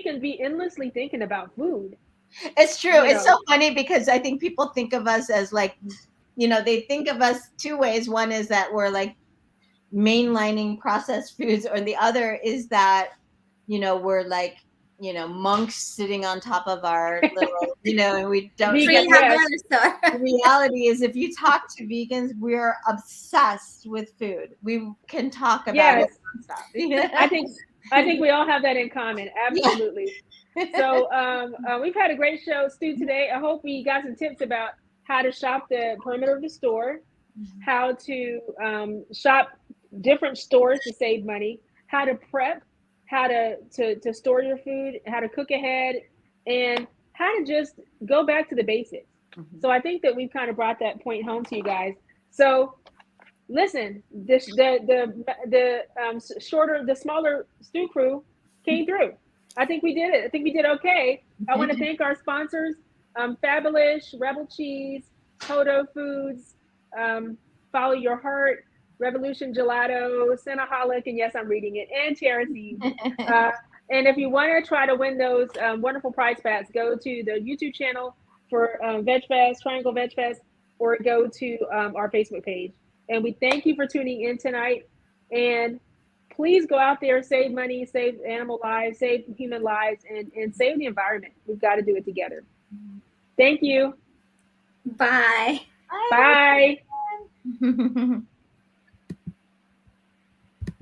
can be endlessly thinking about food. It's true. It's so funny because I think people think of us as like they think of us two ways. One is that we're like mainlining processed foods, or the other is that, we're like, monks sitting on top of our little, and we don't. Vegan, Free yes. huggers. The reality is, if you talk to vegans, we're obsessed with food. We can talk about it Yes. nonstop. I think we all have that in common. Absolutely. So we've had a great show, Stu, today. I hope we got some tips about how to shop the perimeter of the store, how to shop different stores to save money, how to prep, how to store your food, how to cook ahead, and how to just go back to the basics. So I think that we've kind of brought that point home to you guys. So listen, the smaller Stew Crew came through. I think we did it. I think we did okay. I want to thank our sponsors, Fabulous, Rebel Cheese, Toto Foods, Follow Your Heart, Revolution Gelato, Cinnaholic, and yes, I'm reading it, and Charity. And if you want to try to win those wonderful prize packs, go to the YouTube channel for Veg Fest, Triangle Veg Fest, or go to our Facebook page. And we thank you for tuning in tonight. And please go out there, save money, save animal lives, save human lives, and save the environment. We've got to do it together. Thank you. Bye. Bye. Bye.